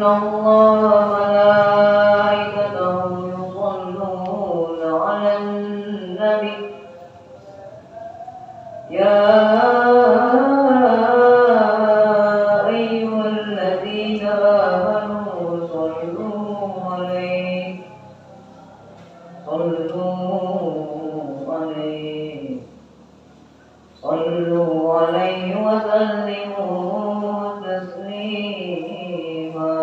الله وملائكته يصلون على النبي يا أيها الذين آمنوا صلوا عليه وسلموا تسليما.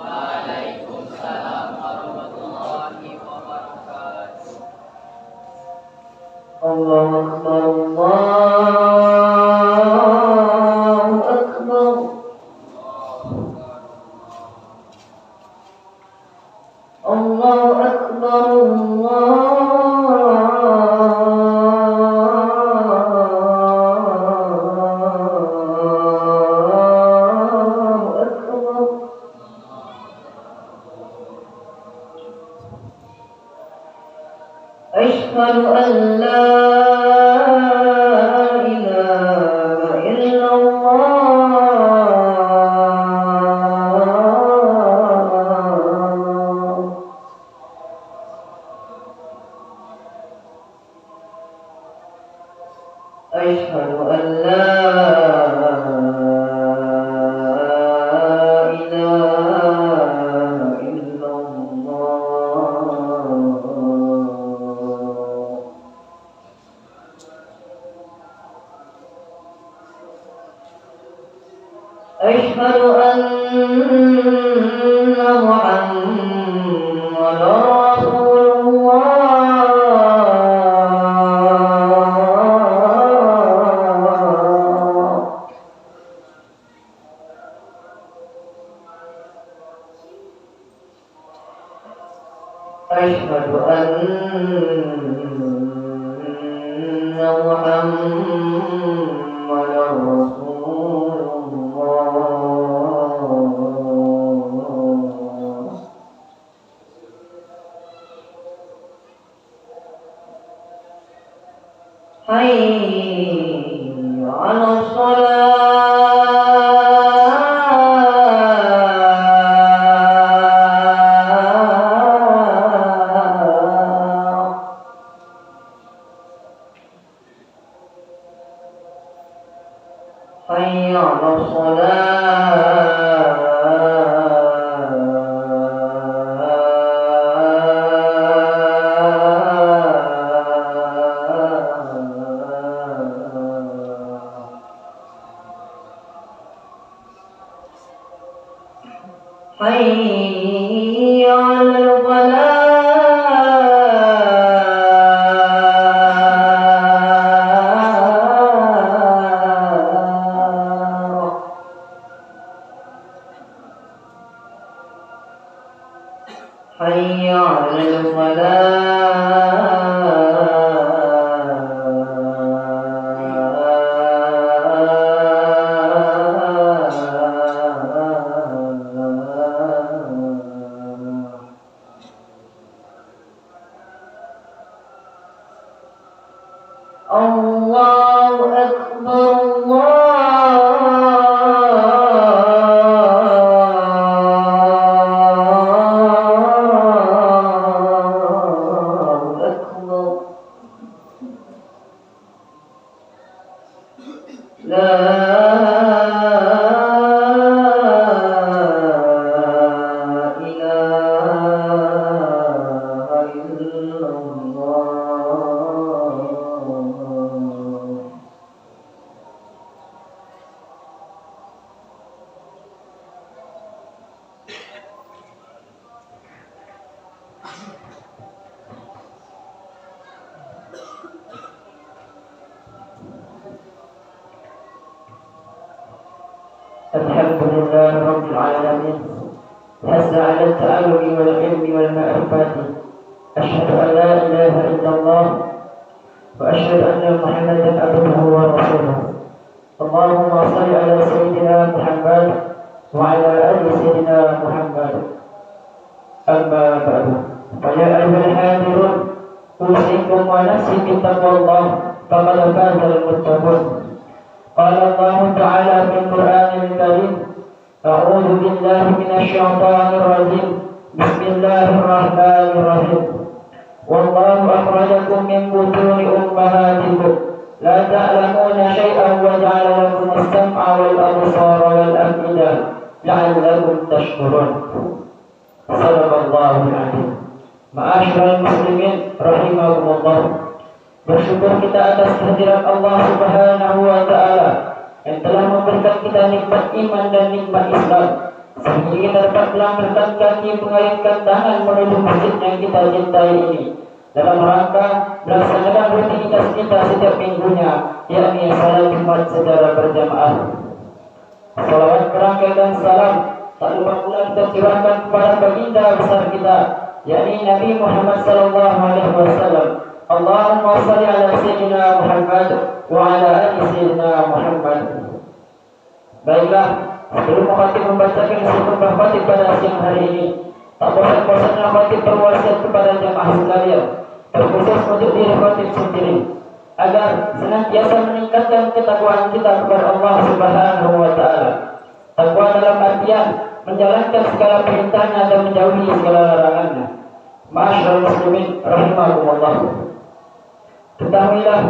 Waalaikumsalam warahmatullahi wabarakatuh. Allahu Akbar, Allahu Akbar, Asyhadu an la ilaha illallah. Asyhadu an la ilaha illallah. Asyhadu anna Muhammadar Rasulullah. Asyhadu anna Muhammadar Rasulullah. Hayya 'alas shalah. Hayya 'alas shalah. Hayya 'alal falah. Hayya 'alal falah. Allahu Akbar, Allahu Akbar. La ilaha illallah. الحمد لله رب العالمين، حث على التعلم والعلم والمعرفة. أشهد أن لا إله إلا الله وأشهد أن محمدا عبده ورسوله. اللهم صل على سيدنا محمد وعلى آل سيدنا محمد. أما بعد فيا أيها الحاضرون أوصيكم ونفسي بتقوى الله فقد فاز المتقون. قال الله تعالى في القرآن الكريم: أعوذ بالله من الشيطان الرجيم بسم الله الرحمن الرحيم. والله أخرجكم من بطون أمهاتكم لا تعلمون شيئا وجعل لكم السمع والأبصار والأفئدة لعلكم تشكرون. صدق الله العظيم. Ma'asyiral muslimin rahimakumullah. Bersyukur kita atas kehadiran Allah Subhanahu wa taala yang telah memberikan kita nikmat iman dan nikmat Islam, sehingga kita dapat melangkahkan kaki mengayunkan tangan menuju masjid yang kita cintai ini dalam rangka melaksanakan rutinitas kita setiap minggunya, yakni salat Jumat secara berjamaah. Salawat berangkai dan salam tak lupa pula kita curahkan kepada baginda besar kita, yakni Nabi Muhammad sallallahu alaihi wasallam. Allahumma shalli ala sayyidina Muhammad wa ala ali sayyidina Muhammad. Baiklah, sebelum khatib membacakan khutbah khatib pada siang hari ini, tak bosan-bosannya khatib berwasiat kepada jemaah sekalian, terkhusus untuk diri khatib sendiri, agar senantiasa meningkatkan ketakwaan kita kepada Allah Subhanahu wa taala. Takwa dalam artian menjalankan segala perintahnya dan menjauhi segala larangannya. Ma'asyiral muslimin rahimakumullah. Ketahuilah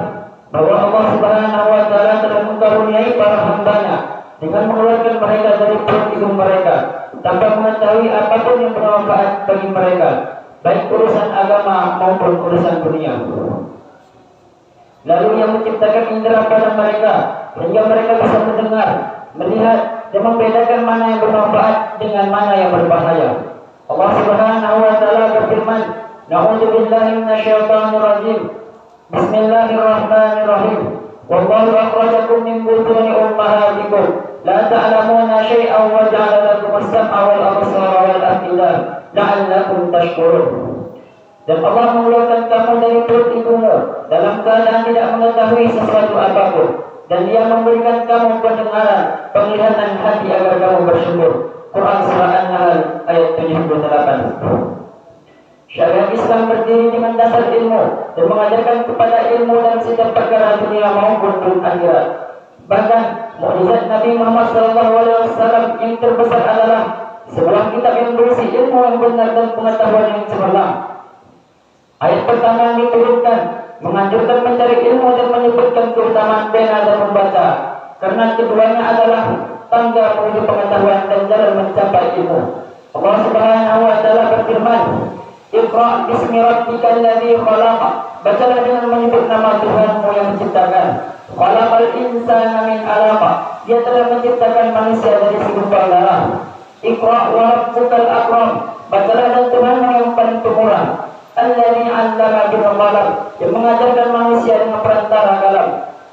bahwa Allah Subhanahu wa taala telah mengaruniai para hamba-Nya dengan mengeluarkan mereka dari perut ibu mereka tanpa mengetahui apapun yang bermanfaat bagi mereka, baik urusan agama maupun urusan dunia. Lalu Ia menciptakan indera pada mereka sehingga mereka bisa mendengar, melihat dan membedakan mana yang bermanfaat dengan mana yang berbahaya. Allah Subhanahu wa taala berfirman, "Na'udzubillahi minasyaitonir rajim. Bismillahirrahmanirrahim. Wallahu akhrajakum min butuni ummahatikum la ta'lamuna syai'an wa ja'ala lakum as-sam'a wal absara wal af'idah la'allakum tashkurun." Dan Allah mengeluarkan kamu dari perut ibumu dalam keadaan tidak mengetahui sesuatu apapun, dan Dia memberikan kamu pendengaran, penglihatan hati agar kamu bersyukur. Quran Surah An-Nahl ayat 78. Syariat Islam berdiri dengan dasar ilmu dan mengajarkan kepada ilmu dan setiap perkara dunia maupun akhirat. Bahkan mukjizat Nabi Muhammad SAW yang terbesar adalah sebuah kitab yang berisi ilmu yang benar dan pengetahuan yang cemerlang. Ayat pertama yang diturunkan menganjurkan mencari ilmu dan menyebutkan keutamaan pena dan membaca, karena keduanya adalah tangga menuju pengetahuan dan jalan mencapai ilmu. Allah Subhanahu wa taala berfirman, "Iqra' bismi rabbikal ladzi khalaq." Bacalah dengan menyebut nama Tuhanmu yang menciptakan. Khalaqal insana min 'alaq. Dia telah menciptakan manusia dari segumpal darah. Iqra' wa rabbukal akram. Bacalah dan Tuhanmu yang paling pemurah. Alladzi 'allama bil qalam. Yang mengajarkan manusia dengan perantara kalam.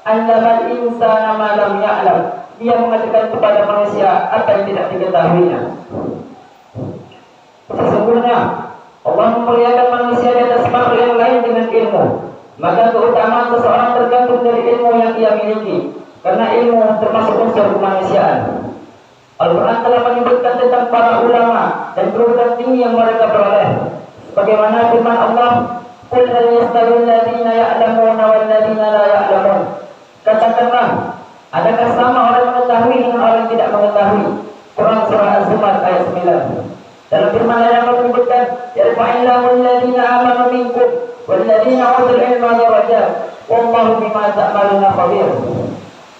'Allamal insana ma lam ya'lam. Dia mengajarkan kepada manusia apa yang tidak diketahuinya. Sesungguhnya Allah memuliakan manusia di atas makhluk yang lain dengan ilmu. Maka keutamaan seseorang tergantung dari ilmu yang ia miliki, karena ilmu termasuk unsur kemanusiaan. Al-Quran telah menyebutkan tentang para ulama dan kedudukan tinggi yang mereka peroleh. Bagaimana firman Allah, "Qul hal yastawil ladzina ya'lamuna wal ladzina la ya'lamun." Katakanlah, adakah sama orang mengetahui dengan orang yang tidak mengetahui? Quran Surah Az-Zumar ayat 9. Dalam firman yang menyebutkan, "Yarfa'illahu alladhina amanu minkum wal ladzina utul ilma darajat wallahu bima ta'maluna khabir."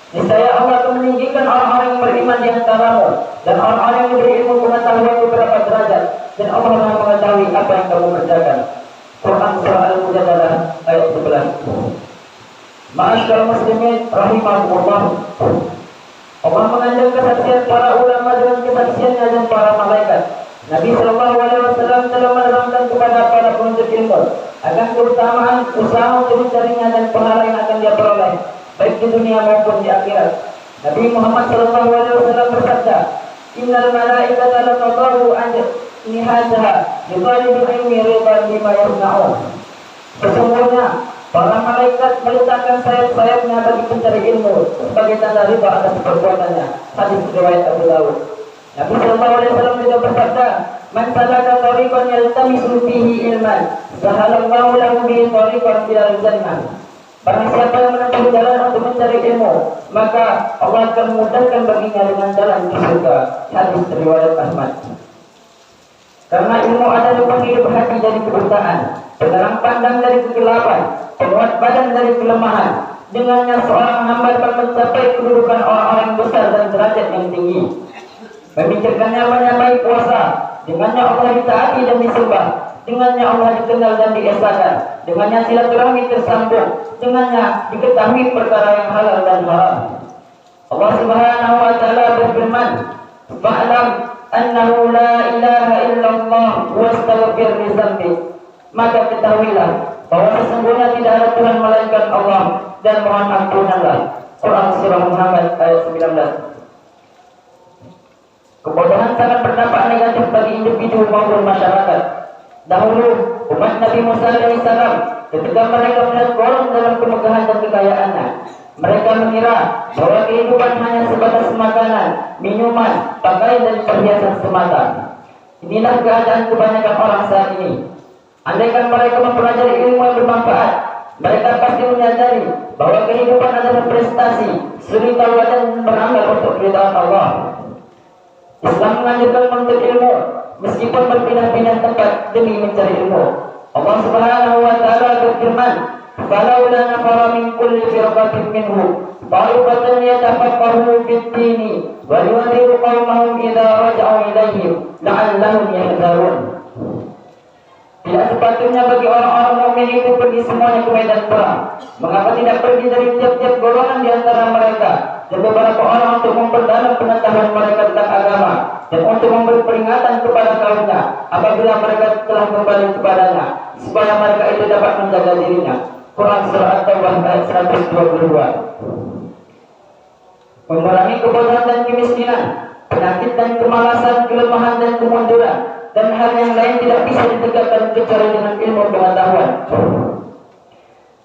Niscaya Allah akan meninggikan orang-orang yang beriman di antaramu dan orang-orang yang diberi ilmu pengetahuan beberapa derajat, dan Allah Maha mengetahui apa yang kamu kerjakan. Quran Surah Al-Mujadalah ayat 11. Ma'asyiral muslimin rahimakumullah. Allah mengajarkan kesaksian para ulama dengan kesaksiannya dan para malaikat. Nabi sallallahu alaihi wasallam telah menerangkan kepada para penuntut ilmu akan keutamaan usaha untuk mencarinya dan pahala yang akan dia peroleh baik di dunia maupun di akhirat. Nabi Muhammad sallallahu alaihi wasallam bersabda, "Innal malaikata la tadau ajnihataha li talibil ilmi ridan bima yasna'un." Sesungguhnya para malaikat meletakkan sayap-sayapnya bagi pencari ilmu sebagai tanda riba atas perbuatannya. Hadis riwayat Abu Dawud. Nabi sallallahu alaihi wasallam juga bersabda, "Man salaka tariqan yaltamisu fihi ilman, sahalallahu lahu bihi tariqan ilal jannah." Barang siapa yang menempuh jalan untuk mencari ilmu, maka Allah akan memudahkan baginya dengan jalan ke surga. Hadis riwayat Ahmad. Karena ilmu adalah penghidup hati dari kebutaan, penerang pandang dari kegelapan, penguat badan dari kelemahan. Dengannya seorang hamba dapat mencapai kedudukan orang-orang besar dan derajat yang tinggi. Memikirkannya menyamai puasa, dengannya Allah ditaati dan disembah, dengannya Allah dikenal dan diesakan, dengannya silaturahmi tersambung, dengannya diketahui perkara yang halal dan haram. Allah Subhanahu wa taala berfirman, "Fa'lam annahu la ilaha illallah wastaghfir li dzambik." Maka ketahuilah bahwa sesungguhnya tidak ada Tuhan melainkan Allah dan mohon ampunanlah. Quran surah Muhammad ayat 19. Kebodohan sangat berdampak negatif bagi individu maupun masyarakat. Dahulu umat Nabi Musa alaihissalam ketika mereka melihat korun dalam kemegahan dan kekayaannya, mereka mengira bahwa kehidupan hanya sebatas makanan, minuman, pakaian dan perhiasan semata. Inilah keadaan kebanyakan orang saat ini. Andaikan mereka mempelajari ilmu yang bermanfaat, mereka pasti menyadari bahwa kehidupan adalah prestasi, suri tauladan dan beramal untuk keridhaan Allah. Islam menganjurkan menuntut ilmu meskipun berpindah-pindah tempat demi mencari ilmu. Allah Subhanahu wa taala berfirman, "Falaula nafara min kulli firqatin minhum ta'ifatan yatafaqahu fid-din wa yunziru qaumahum idza raja'u ilaihim la'allahum yahdharun." Tidak sepatutnya bagi orang-orang mukmin itu pergi semuanya ke medan perang. Mengapa tidak pergi dari tiap-tiap golongan di antara mereka dan beberapa orang untuk memperdalam pengetahuan mereka tentang agama dan untuk memberi peringatan kepada kaumnya apabila mereka telah kembali kepadanya, supaya mereka itu dapat menjaga dirinya. Quran surah At-Taubah ayat 122. Mengurangi kebodohan dan kemiskinan, penyakit dan kemalasan, kelemahan dan kemunduran, dan hal yang lain tidak bisa ditegakkan kecuali dengan ilmu pengetahuan.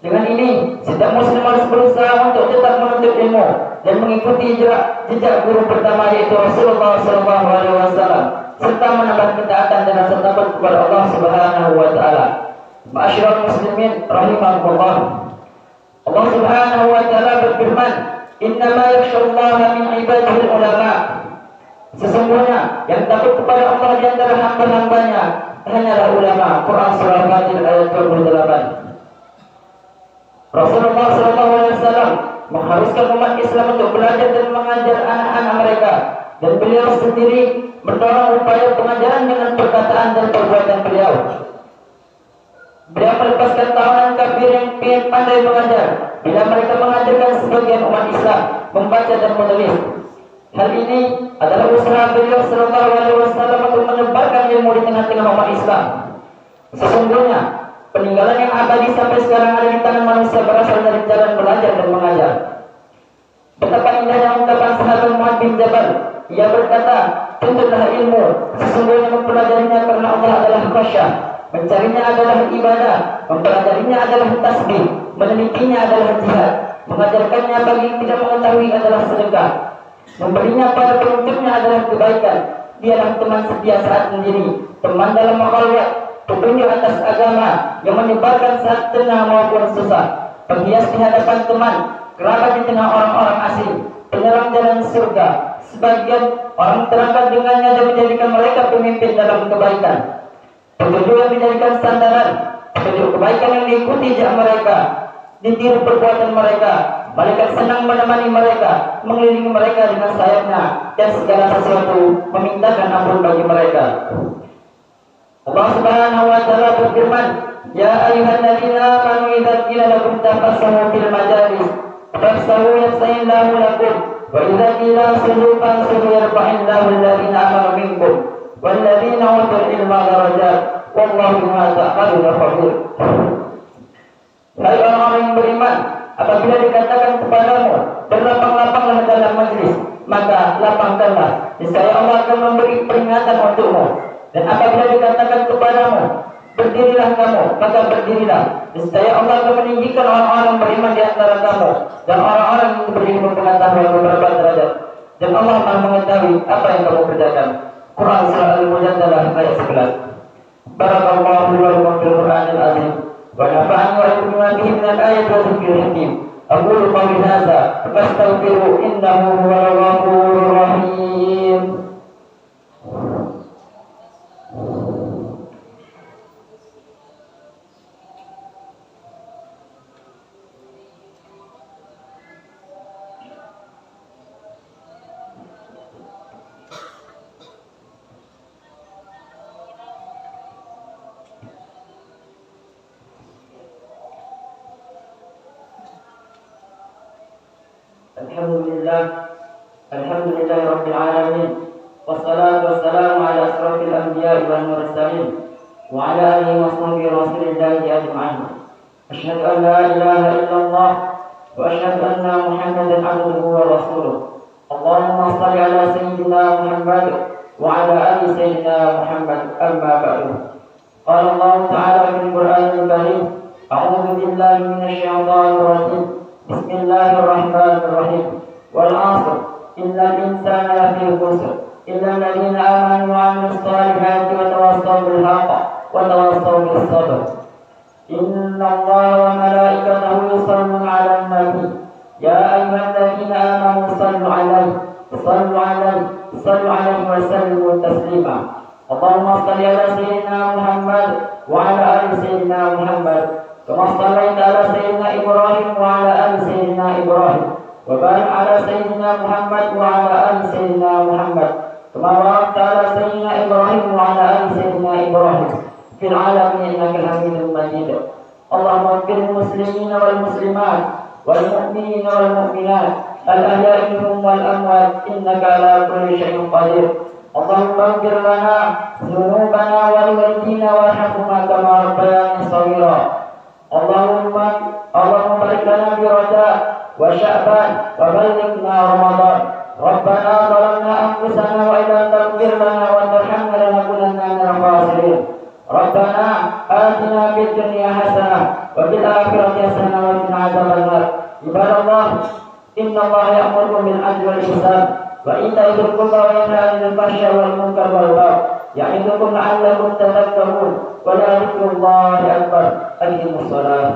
Dengan ini, setiap muslim harus berusaha untuk tetap menuntut ilmu dan mengikuti jejak guru pertama, yaitu Rasulullah SAW, serta menambah ketaatan dan rasa takut kepada Allah Subhanahu wa taala. Ma'asyiral muslimin rahimakumullah. Allah Subhanahu wa taala berfirman, "Innama yakhshallaha min ibadihi ulama." Sesungguhnya yang takut kepada Allah di antara hamba-hambanya hanyalah ulama. Quran surah Al-Fatir ayat 28. Rasulullah SAW mengharuskan umat Islam untuk belajar dan mengajar anak-anak mereka, dan beliau sendiri mendorong upaya pengajaran dengan perkataan dan perbuatan beliau. Beliau melepaskan tawanan kafir yang pandai mengajar bila mereka mengajarkan sebagian umat Islam membaca dan menulis. Hal ini adalah usaha beliau sallallahu alaihi wasallam untuk menyebarkan ilmu di tengah-tengah umat Islam. Sesungguhnya peninggalan yang abadi sampai sekarang ada di tangan manusia berasal dari jalan belajar dan mengajar. Betapa indahnya ungkapan sahabat Mu'adz bin Jabal. Ia berkata, "Tuntutlah ilmu, sesungguhnya mempelajarinya karena Allah adalah khasyah, mencarinya adalah ibadah, mempelajarinya adalah tasbih, menelitinya adalah jihad, mengajarkannya bagi yang tidak mengetahui adalah sedekah. Memberinya pada penuntutnya adalah kebaikan. Dialah teman setia saat sendiri, teman dalam makhluk, petunjuk atas agama yang menyebarkan saat tenang maupun susah, penghias di hadapan teman, kerabat di tengah orang-orang asing, penyerang jalan surga. Sebagian orang terangkat dengannya dan menjadikan mereka pemimpin dalam kebaikan. Petunjuk yang dijadikan sandaran, petunjuk kebaikan yang diikuti jejak mereka, ditiru perbuatan mereka. Malaikat senang menemani mereka, mengelilingi mereka dengan sayapnya, dan segala sesuatu memintakan ampun bagi mereka. Allah Subhanahu wa taala berfirman, "Ya ayyuhalladzina amanu idza qila lakum tafassahu fil majalis fafsahu yafsahillahu lakum wa idza qila ansudu fansudu yarfa'illahu alladzina amanu minkum walladzina utul ilma darajat wallahu bima ta'maluna khabir." Hai orang-orang yang beriman, apabila dikatakan kepadamu, berlapang-lapanglah dalam majlis, maka lapangkanlah, niscaya Allah akan memberi peringatan untukmu. Dan apabila dikatakan kepadamu, berdirilah kamu, maka berdirilah, niscaya Allah akan meninggikan orang-orang beriman di antara kamu dan orang-orang yang berilmu pengetahuan beberapa derajat. dan Allah Maha mengetahui apa yang kamu kerjakan. Quran surah Al-Mujadalah ayat 11. Barakallahu li wa lakum fil Qur'anil azim wa nafa'ani wa iyyakum bima fihi min al-ayati wa dhikril hakim. Aqulu qawli hadza fastaghfiru innahu huwal ghafurur rahim. Alhamdulillah Rabbil Alamin. Wassalatu wassalamu ala asrafil anbiya'i wal mursalin wa ala alihi wa sahbihi rasulillahi ajma'in. Asyhadu an la ilaha illallah wa asyhadu anna Muhammadan abduhu wa rasuluh. Allahumma shalli ala sayyidina Muhammad wa ala ali sayyidina Muhammad, amma ba'du. Qala Allah ta'ala fil Qur'anil Karim, a'udzu billahi minasy syaithanir rajim. Bismillahirrahmanirrahim. Wal 'ashr innal insana lafi khusr illa alladziina aamanu wa 'amilus shalihati wa tawassaw bil haqq wa tawassaw bis sabr. Inna Allaha wa malaikatahu yusalluna 'alan nabi ya ayyuhalladziina aamanu sallu 'alaihi wa sallimu taslima. Allahumma shalli 'ala sayyidina Muhammad wa 'ala ali sayyidina Muhammad kama shallaita 'ala sayyidina Ibrahim wa 'ala ali sayyidina Ibrahim. وبارك على سيدنا محمد وعلى آل سيدنا محمد كما باركت على سيدنا إبراهيم وعلى آل سيدنا إبراهيم في العالمين إنك حميد مجيد. اللهم اغفر للمسلمين والمسلمات والمؤمنين والمؤمنات الأحياء منهم والأموات إنك على كل شيء قدير. اللهم اغفر لنا ذنوبنا ولوالدينا وارحمهما كما ربياني صغيرا. اللهم بارك لنا برجاء وشعبان وبلغنا رمضان. ربنا ظلمنا أنفسنا وإن لم تغفر لنا وترحمنا لنكونن من الخاسرين. ربنا آتنا في الدنيا حسنة وفي الآخرة حسنة وقنا عذاب النار. عباد الله إن الله يأمركم بالعدل والإحسان وإيتاء ذي القربى وينهى عن الفحشاء والمنكر والبغي يعظكم لعلكم تذكرون. ولذكر الله أكبر. أقيموا الصلاة.